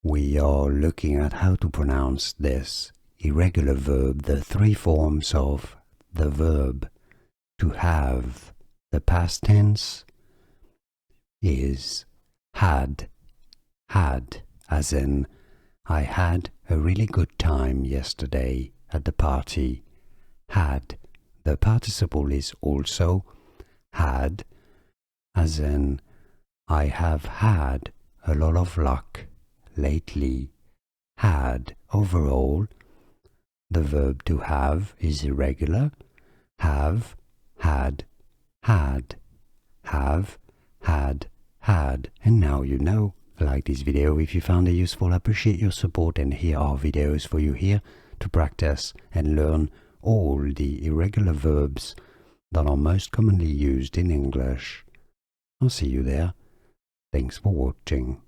We are looking at how to pronounce this irregular verb, the three forms of the verb to have. The past tense is had, as in, I had a really good time yesterday at the party. Had. The participle is also had, as in, I have had a lot of luck lately. Had. Overall, the verb to have is irregular. Have, had, had. Have, had, had. And now you know. Like this video if you found it useful. I appreciate your support, and here are videos for you here to practice and learn all the irregular verbs that are most commonly used in English. I'll see you there. Thanks for watching.